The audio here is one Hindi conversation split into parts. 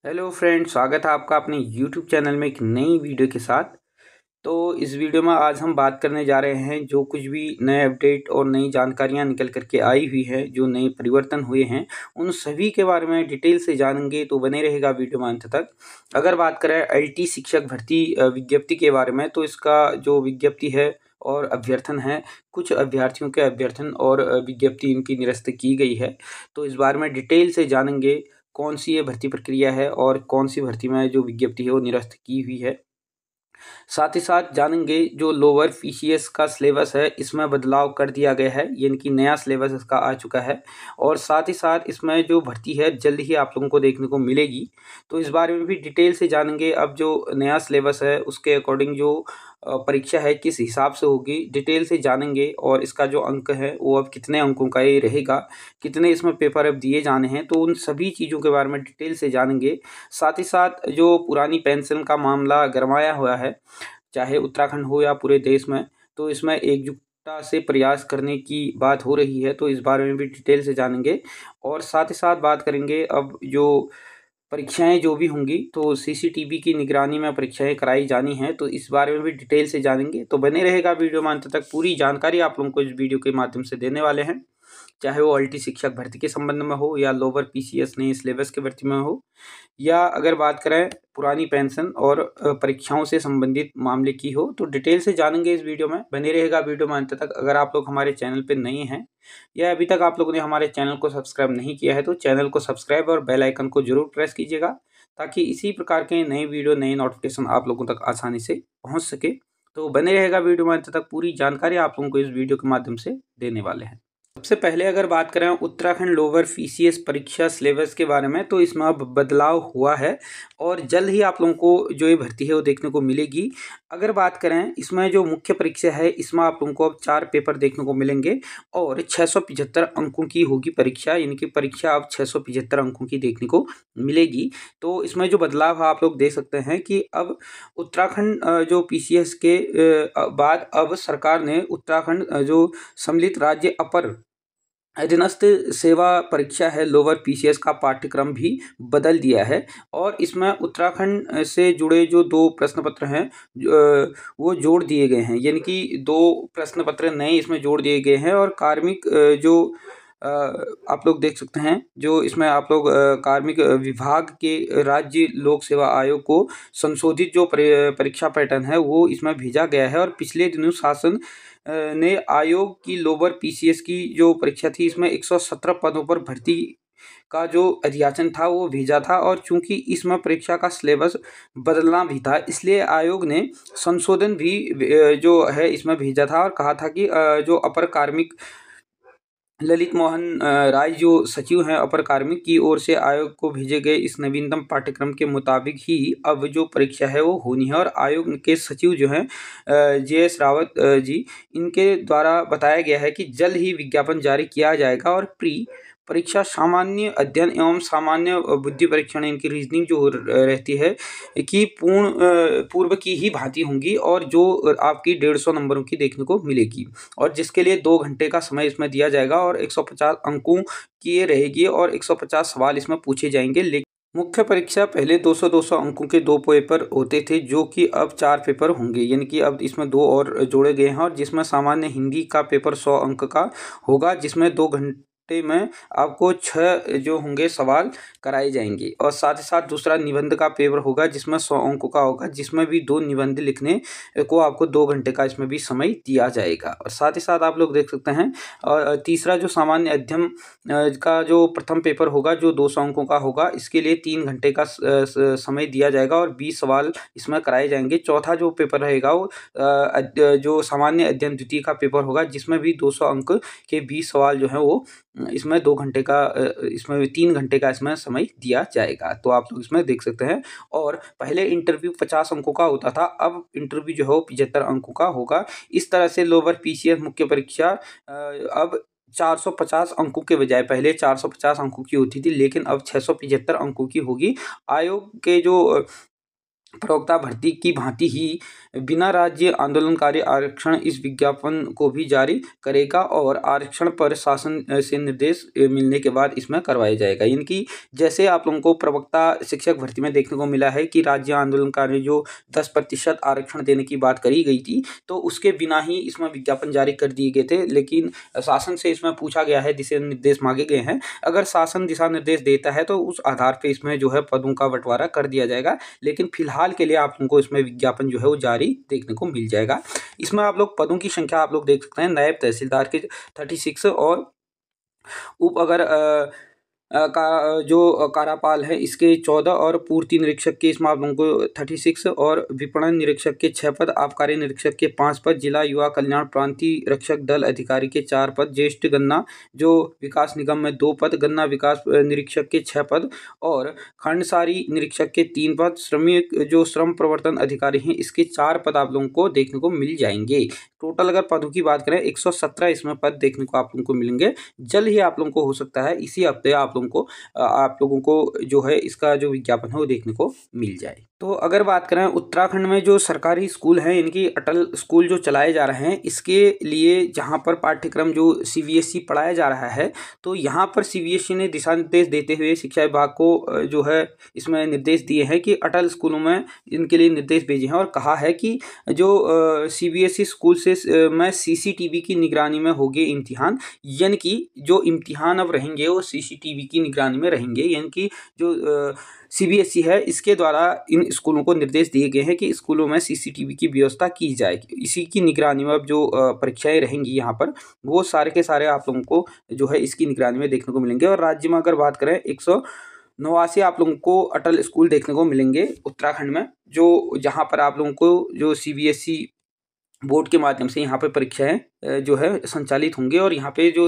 हेलो फ्रेंड, स्वागत है आपका अपने यूट्यूब चैनल में एक नई वीडियो के साथ। तो इस वीडियो में आज हम बात करने जा रहे हैं जो कुछ भी नए अपडेट और नई जानकारियां निकल करके आई हुई है, जो नए परिवर्तन हुए हैं, उन सभी के बारे में डिटेल से जानेंगे। तो बने रहेगा वीडियो में अंत तक। अगर बात करें एलटी शिक्षक भर्ती विज्ञप्ति के बारे में, तो इसका जो विज्ञप्ति है और अभ्यर्थन है, कुछ अभ्यर्थियों के अभ्यर्थन और विज्ञप्ति इनकी निरस्त की गई है। तो इस बारे में डिटेल से जानेंगे कौन सी ये भर्ती प्रक्रिया है और कौन सी भर्ती में जो विज्ञप्ति है वो निरस्त की हुई है। साथ ही साथ जानेंगे जो लोअर पीसीएस का सिलेबस है, इसमें बदलाव कर दिया गया है, यानी कि नया सिलेबस इसका आ चुका है। और साथ ही साथ इसमें जो भर्ती है जल्द ही आप लोगों को देखने को मिलेगी। तो इस बारे में भी डिटेल से जानेंगे। अब जो नया सिलेबस है उसके अकॉर्डिंग जो परीक्षा है किस हिसाब से होगी, डिटेल से जानेंगे। और इसका जो अंक है वो अब कितने अंकों का ये रहेगा, कितने इसमें पेपर अब दिए जाने हैं, तो उन सभी चीज़ों के बारे में डिटेल से जानेंगे। साथ ही साथ जो पुरानी पेंशन का मामला गरमाया हुआ है, चाहे उत्तराखंड हो या पूरे देश में, तो इसमें एकजुटता से प्रयास करने की बात हो रही है। तो इस बारे में भी डिटेल से जानेंगे। और साथ ही साथ बात करेंगे अब जो परीक्षाएं जो भी होंगी, तो सीसीटीवी की निगरानी में परीक्षाएं कराई जानी हैं। तो इस बारे में भी डिटेल से जानेंगे। तो बने रहेगा वीडियो में अंत तक। पूरी जानकारी आप लोगों को इस वीडियो के माध्यम से देने वाले हैं, चाहे वो एलटी शिक्षक भर्ती के संबंध में हो या लोअर पीसीएस नए सिलेबस के भर्ती में हो, या अगर बात करें पुरानी पेंशन और परीक्षाओं से संबंधित मामले की हो। तो डिटेल से जानेंगे इस वीडियो में। बने रहेगा वीडियो में अंत तक। अगर आप लोग हमारे चैनल पर नए हैं या अभी तक आप लोगों ने हमारे चैनल को सब्सक्राइब नहीं किया है, तो चैनल को सब्सक्राइब और बेल आइकन को जरूर प्रेस कीजिएगा, ताकि इसी प्रकार के नए वीडियो नए नोटिफिकेशन आप लोगों तक आसानी से पहुंच सके। तो बने रहेगा वीडियो में अंत तक। पूरी जानकारी आप लोगों को इस वीडियो के माध्यम से देने वाले हैं। सबसे पहले अगर बात करें उत्तराखंड लोअर पीसीएस परीक्षा सिलेबस के बारे में, तो इसमें अब बदलाव हुआ है और जल्द ही आप लोगों को जो ये भर्ती है वो देखने को मिलेगी। अगर बात करें इसमें जो मुख्य परीक्षा है, इसमें आप लोगों को अब 4 पेपर देखने को मिलेंगे और 675 अंकों की होगी परीक्षा, यानी कि परीक्षा अब 675 अंकों की देखने को मिलेगी। तो इसमें जो बदलाव है आप लोग देख सकते हैं कि अब उत्तराखंड जो पीसीएस के बाद अब सरकार ने उत्तराखंड जो सम्मिलित राज्य अपर अधीनस्थ सेवा परीक्षा है लोअर पीसीएस का पाठ्यक्रम भी बदल दिया है। और इसमें उत्तराखंड से जुड़े जो 2 प्रश्न पत्र हैं वो जोड़ दिए गए हैं, यानी कि 2 प्रश्न पत्र नए इसमें जोड़ दिए गए हैं। और कार्मिक जो आप लोग देख सकते हैं, जो इसमें आप लोग कार्मिक विभाग के राज्य लोक सेवा आयोग को संशोधित जो परीक्षा पैटर्न है वो इसमें भेजा गया है। और पिछले दिनों शासन ने आयोग की लोअर पीसीएस की जो परीक्षा थी, इसमें 117 पदों पर भर्ती का जो अधियाचन था वो भेजा था। और चूंकि इसमें परीक्षा का सिलेबस बदलना भी था, इसलिए आयोग ने संशोधन भी जो है इसमें भेजा था और कहा था कि जो अपर कार्मिक ललित मोहन राय जो सचिव हैं अपर कार्मिक की ओर से आयोग को भेजे गए इस नवीनतम पाठ्यक्रम के मुताबिक ही अब जो परीक्षा है वो होनी है। और आयोग के सचिव जो हैं JS रावत जी, इनके द्वारा बताया गया है कि जल्द ही विज्ञापन जारी किया जाएगा। और प्री परीक्षा सामान्य अध्ययन एवं सामान्य बुद्धि परीक्षण, इनकी रीजनिंग जो रहती है कि पूर्व की ही भांति होंगी, और जो आपकी 150 नंबरों की देखने को मिलेगी, और जिसके लिए 2 घंटे का समय इसमें दिया जाएगा। और 150 अंकों की ये रहेगी और 150 सवाल इसमें पूछे जाएंगे। लेकिन मुख्य परीक्षा पहले 200-200 अंकों के 2 पेपर होते थे, जो कि अब 4 पेपर होंगे, यानी कि अब इसमें 2 और जोड़े गए हैं। और जिसमें सामान्य हिंदी का पेपर 100 अंक का होगा, जिसमें 2 घंटे में आपको 6 जो होंगे सवाल कराए जाएंगे। और साथ ही साथ दूसरा निबंध का पेपर होगा, जिसमें 100 अंकों का होगा, जिसमें भी 2 निबंध लिखने को आपको 2 घंटे का इसमें भी समय दिया जाएगा। और साथ ही साथ आप लोग देख सकते हैं, और तीसरा जो सामान्य अध्ययन का जो प्रथम पेपर होगा, जो 200 अंकों का होगा, इसके लिए 3 घंटे का समय दिया जाएगा और 20 सवाल इसमें कराए जाएंगे। चौथा जो पेपर रहेगा वो जो सामान्य अध्ययन द्वितीय का पेपर होगा, जिसमें भी 200 अंक के 20 सवाल जो है वो इसमें 2 घंटे का इसमें 3 घंटे का इसमें समय दिया जाएगा। तो आप लोग इसमें देख सकते हैं। और पहले इंटरव्यू 50 अंकों का होता था, अब इंटरव्यू जो है वो 75 अंकों का होगा। इस तरह से लोअर पीसीएस मुख्य परीक्षा अब 450 अंकों के बजाय पहले 450 अंकों की होती थी, लेकिन अब 675 अंकों की होगी। आयोग के जो प्रवक्ता भर्ती की भांति ही बिना राज्य आंदोलनकारी आरक्षण इस विज्ञापन को भी जारी करेगा और आरक्षण पर शासन से निर्देश मिलने के बाद इसमें करवाया जाएगा। यानी कि जैसे आप लोगों को प्रवक्ता शिक्षक भर्ती में देखने को मिला है कि राज्य आंदोलनकारी जो 10% आरक्षण देने की बात करी गई थी, तो उसके बिना ही इसमें विज्ञापन जारी कर दिए गए थे। लेकिन शासन से इसमें पूछा गया है, दिशा निर्देश मांगे गए हैं। अगर शासन दिशा निर्देश देता है तो उस आधार पर इसमें जो है पदों का बंटवारा कर दिया जाएगा। लेकिन फिलहाल के लिए आप लोगों को इसमें विज्ञापन जो है वो जारी देखने को मिल जाएगा। इसमें आप लोग पदों की संख्या आप लोग देख सकते हैं। नायब तहसीलदार के 36 और उप अगर का जो कार्यपाल है इसके 14 और पूर्ति निरीक्षक के इसमें आप लोगों को 36 और विपणन निरीक्षक के 6 पद, आबकारी निरीक्षक के 5 पद, जिला युवा कल्याण प्रांतीय रक्षक दल अधिकारी के 4 पद, ज्येष्ठ गन्ना जो विकास निगम में 2 पद, गन्ना विकास निरीक्षक के 6 पद और खंडसारी निरीक्षक के 3 पद, श्रमिक जो श्रम प्रवर्तन अधिकारी हैं इसके 4 पद आप लोगों को देखने को मिल जाएंगे। टोटल अगर पदों की बात करें 117 इसमें पद देखने को आप लोगों को मिलेंगे। जल्द ही आप लोगों को हो सकता है इसी हफ्ते आप लोगों को जो है इसका जो विज्ञापन है वो देखने को मिल जाए। तो अगर बात करें उत्तराखंड में जो सरकारी स्कूल हैं, इनकी अटल स्कूल जो चलाए जा रहे हैं, इसके लिए जहां पर पाठ्यक्रम जो CBSE पढ़ाया जा रहा है, तो यहां पर CBSE ने दिशा निर्देश देते हुए शिक्षा विभाग को जो है इसमें निर्देश दिए हैं कि अटल स्कूलों में इनके लिए निर्देश भेजे हैं और कहा है कि जो CBSE स्कूल से में CCTV की निगरानी में होंगे इम्तिहान, यानी कि जो इम्तिहान अब रहेंगे वो CCTV की निगरानी में रहेंगे। यानी कि जो CBSE है इसके द्वारा इन स्कूलों को निर्देश दिए गए हैं कि स्कूलों में CCTV की व्यवस्था की जाए। इसी की निगरानी में अब जो परीक्षाएं रहेंगी यहाँ पर वो सारे के सारे आप लोगों को जो है इसकी निगरानी में देखने को मिलेंगे। और राज्य में अगर बात करें 189 आप लोगों को अटल स्कूल देखने को मिलेंगे उत्तराखंड में, जो जहाँ पर आप लोगों को जो CBSE बोर्ड के माध्यम से यहाँ पे परीक्षाएं जो है संचालित होंगे। और यहाँ पे जो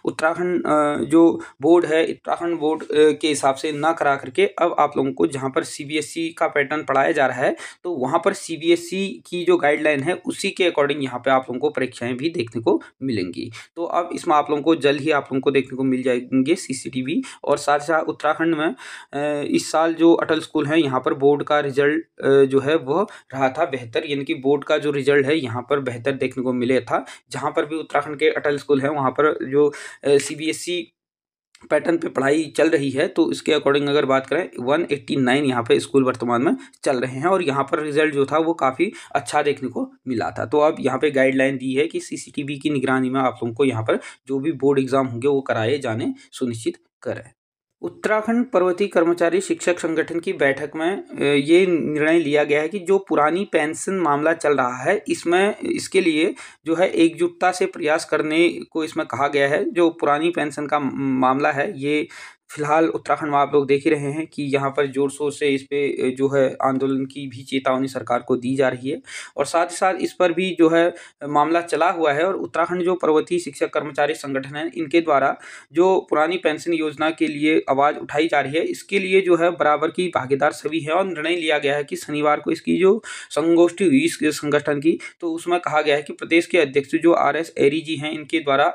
उत्तराखंड जो बोर्ड है, उत्तराखंड बोर्ड के हिसाब से ना करा करके अब आप लोगों को जहाँ पर CBSE का पैटर्न पढ़ाया जा रहा है तो वहाँ पर CBSE की जो गाइडलाइन है उसी के अकॉर्डिंग यहाँ पे आप लोगों को परीक्षाएं भी देखने को मिलेंगी। तो अब इसमें आप लोगों को जल्द ही आप लोगों को देखने को मिल जाएंगे CCTV। और साथ ही साथ उत्तराखंड में इस साल जो अटल स्कूल है यहाँ पर बोर्ड का रिजल्ट जो है वह रहा था बेहतर, यानी कि बोर्ड का जो रिजल्ट है यहाँ पर बेहतर देखने को मिले था। जहाँ पर भी उत्तराखंड के अटल स्कूल है वहाँ पर जो CBSE पैटर्न पे पढ़ाई चल रही है तो इसके अकॉर्डिंग अगर बात करें 189 यहाँ पे स्कूल वर्तमान में चल रहे हैं और यहाँ पर रिजल्ट जो था वो काफ़ी अच्छा देखने को मिला था। तो अब यहाँ पे गाइडलाइन दी है कि CCTV की निगरानी में आप लोगों को यहाँ पर जो भी बोर्ड एग्जाम होंगे वो कराए जाने सुनिश्चित करें। उत्तराखंड पर्वतीय कर्मचारी शिक्षक संगठन की बैठक में ये निर्णय लिया गया है कि जो पुरानी पेंशन मामला चल रहा है इसके लिए जो है एकजुटता से प्रयास करने को इसमें कहा गया है। जो पुरानी पेंशन का मामला है ये फिलहाल उत्तराखंड में आप लोग देख ही रहे हैं कि यहाँ पर जोर शोर से इस पे जो है आंदोलन की भी चेतावनी सरकार को दी जा रही है और साथ ही साथ इस पर भी जो है मामला चला हुआ है। और उत्तराखंड जो पर्वतीय शिक्षक कर्मचारी संगठन है इनके द्वारा जो पुरानी पेंशन योजना के लिए आवाज़ उठाई जा रही है इसके लिए जो है बराबर की भागीदार सभी है। और निर्णय लिया गया है कि शनिवार को इसकी जो संगोष्ठी हुई इस संगठन की तो उसमें कहा गया है कि प्रदेश के अध्यक्ष जो RS एरी जी हैं इनके द्वारा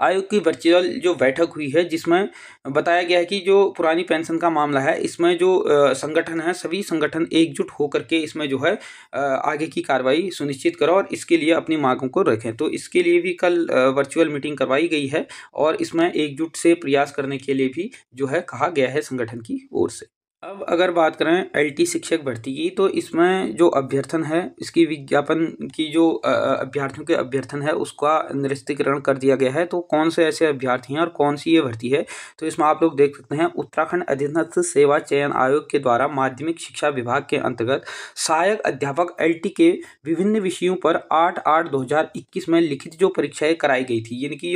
आयोग की वर्चुअल जो बैठक हुई है जिसमें बताया गया है कि जो पुरानी पेंशन का मामला है इसमें जो संगठन है सभी संगठन एकजुट होकर के इसमें जो है आगे की कार्रवाई सुनिश्चित करो और इसके लिए अपनी मांगों को रखें। तो इसके लिए भी कल वर्चुअल मीटिंग करवाई गई है और इसमें एकजुट से प्रयास करने के लिए भी जो है कहा गया है संगठन की ओर से। अब अगर बात करें LT शिक्षक भर्ती की तो इसमें जो अभ्यर्थन है इसकी विज्ञापन की जो अभ्यर्थियों के अभ्यर्थन है उसका निरस्तीकरण कर दिया गया है। तो कौन से ऐसे अभ्यर्थी हैं और कौन सी ये भर्ती है तो इसमें आप लोग देख सकते हैं उत्तराखंड अधीनस्थ सेवा चयन आयोग के द्वारा माध्यमिक शिक्षा विभाग के अंतर्गत सहायक अध्यापक LT के विभिन्न विषयों पर 8/8/2021 में लिखित जो परीक्षाएं कराई गई थी, यानी कि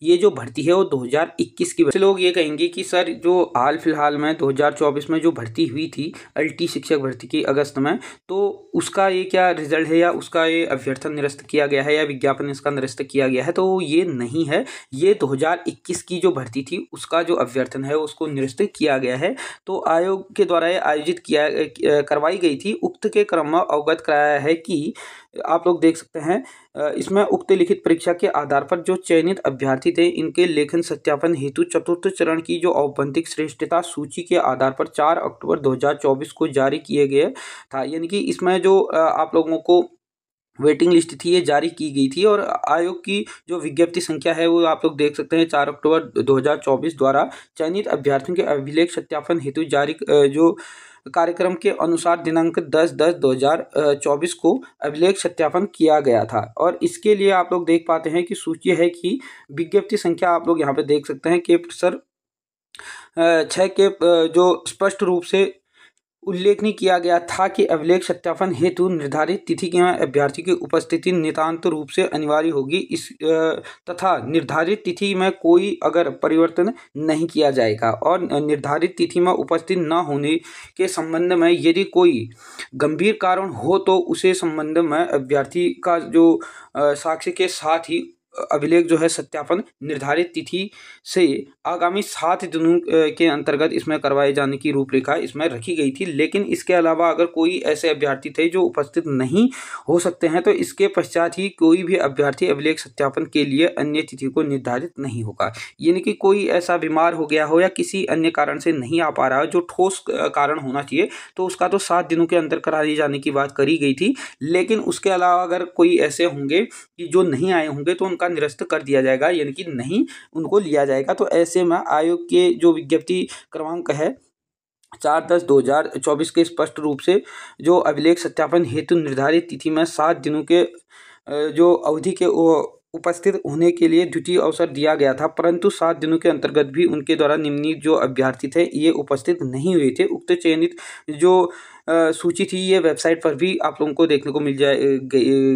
ये जो भर्ती है वो 2021 की। लोग ये कहेंगे कि सर जो हाल फिलहाल में 2024 में जो भर्ती हुई थी LT शिक्षक भर्ती की अगस्त में तो उसका ये क्या रिजल्ट है या उसका ये अभ्यर्थन निरस्त किया गया है या विज्ञापन इसका निरस्त किया गया है, तो ये नहीं है। ये 2021 की जो भर्ती थी उसका जो अभ्यर्थन है उसको निरस्त किया गया है। तो आयोग के द्वारा ये आयोजित करवाई गई थी। उक्त के क्रम में अवगत कराया है कि आप लोग देख सकते हैं इसमें उक्त लिखित परीक्षा के आधार पर जो चयनित अभ्यर्थी थे इनके लेखन सत्यापन हेतु चतुर्थ चरण की जो औपबंधिक श्रेष्ठता सूची के आधार पर 4 अक्टूबर 2024 को जारी किए गए था। यानी कि इसमें जो आप लोगों को वेटिंग लिस्ट थी ये जारी की गई थी और आयोग की जो विज्ञप्ति संख्या है वो आप लोग देख सकते हैं 4 अक्टूबर 2024 द्वारा चयनित अभ्यर्थियों के अभिलेख सत्यापन हेतु जारी जो कार्यक्रम के अनुसार दिनांक 10/10/2024 को अभिलेख सत्यापन किया गया था। और इसके लिए आप लोग देख पाते हैं कि सूची है कि विज्ञप्ति संख्या आप लोग यहाँ पे देख सकते हैं कि सर 6 के जो स्पष्ट रूप से उल्लेखनीय किया गया था कि अभिलेख सत्यापन हेतु निर्धारित तिथि में अभ्यर्थी की उपस्थिति नितांत रूप से अनिवार्य होगी। इस तथा निर्धारित तिथि में कोई अगर परिवर्तन नहीं किया जाएगा और निर्धारित तिथि में उपस्थित न होने के संबंध में यदि कोई गंभीर कारण हो तो उसे संबंध में अभ्यर्थी का जो साक्ष्य के साथ ही अभिलेख जो है सत्यापन निर्धारित तिथि से आगामी 7 दिनों के अंतर्गत इसमें करवाए जाने की रूपरेखा इसमें रखी गई थी। लेकिन इसके अलावा अगर कोई ऐसे अभ्यर्थी थे जो उपस्थित नहीं हो सकते हैं तो इसके पश्चात ही कोई भी अभ्यर्थी अभिलेख सत्यापन के लिए अन्य तिथि को निर्धारित नहीं होगा। यानी कि कोई ऐसा बीमार हो गया हो या किसी अन्य कारण से नहीं आ पा रहा है जो ठोस कारण होना चाहिए तो उसका तो 7 दिनों के अंदर कराए जाने की बात करी गई थी। लेकिन उसके अलावा अगर कोई ऐसे होंगे कि जो नहीं आए होंगे तो का निरस्त कर दिया जाएगा, यानी कि नहीं उनको लिया जाएगा। तो ऐसे में आयोग के जो विज्ञप्ति क्रमांक है 4/10/2024 के स्पष्ट रूप से जो अभिलेख सत्यापन हेतु निर्धारित तिथि में 7 दिनों के जो अवधि के उपस्थित होने के लिए द्वितीय अवसर दिया गया था, परंतु 7 दिनों के अंतर्गत भी उनके द्वारा निम्नलिखित जो अभ्यर्थी थे ये उपस्थित नहीं हुए थे। उक्त चयनित जो सूची थी ये वेबसाइट पर भी आप लोगों को देखने को मिल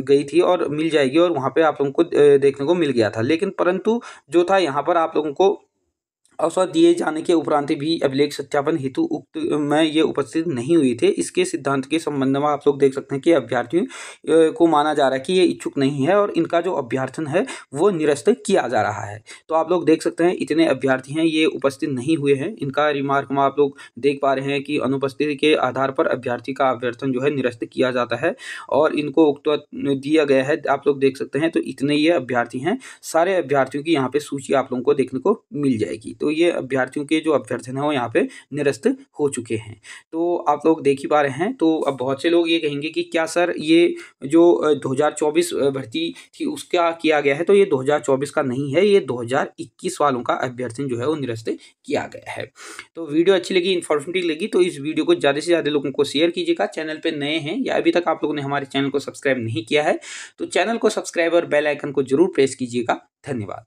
गई थी और मिल जाएगी और वहाँ पे आप लोगों को देखने को मिल गया था। लेकिन परंतु जो था यहाँ पर आप लोगों को अवसर दिए जाने के उपरांत भी अभिलेख सत्यापन हेतु उक्त में ये उपस्थित नहीं हुए थे। इसके सिद्धांत के संबंध में आप लोग देख सकते हैं कि अभ्यर्थियों को माना जा रहा है कि ये इच्छुक नहीं है और इनका जो अभ्यर्थन है वो निरस्त किया जा रहा है। तो आप लोग देख सकते हैं इतने अभ्यर्थी हैं ये उपस्थित नहीं हुए हैं। इनका रिमार्क में आप लोग देख पा रहे हैं कि अनुपस्थिति के आधार पर अभ्यर्थी का अभ्यर्थन जो है निरस्त किया जाता है और इनको उक्त दिया गया है। आप लोग देख सकते हैं तो इतने ये अभ्यर्थी हैं। सारे अभ्यर्थियों की यहाँ पे सूची आप लोगों को देखने को मिल जाएगी। तो ये अभ्यर्थियों के जो अभ्यर्थन है वो यहाँ पे निरस्त हो चुके हैं। तो आप लोग देख ही पा रहे हैं। तो अब बहुत से लोग ये कहेंगे कि क्या सर ये जो 2024 भर्ती थी उसका किया गया है, तो ये 2024 का नहीं है, ये 2021 वालों का अभ्यर्थन जो है वो निरस्त किया गया है। तो वीडियो अच्छी लगी, इन्फॉर्मेटिव लगी तो इस वीडियो को ज़्यादा से ज़्यादा लोगों को शेयर कीजिएगा। चैनल पर नए हैं या अभी तक आप लोगों ने हमारे चैनल को सब्सक्राइब नहीं किया है तो चैनल को सब्सक्राइब और बेल आइकन को जरूर प्रेस कीजिएगा। धन्यवाद।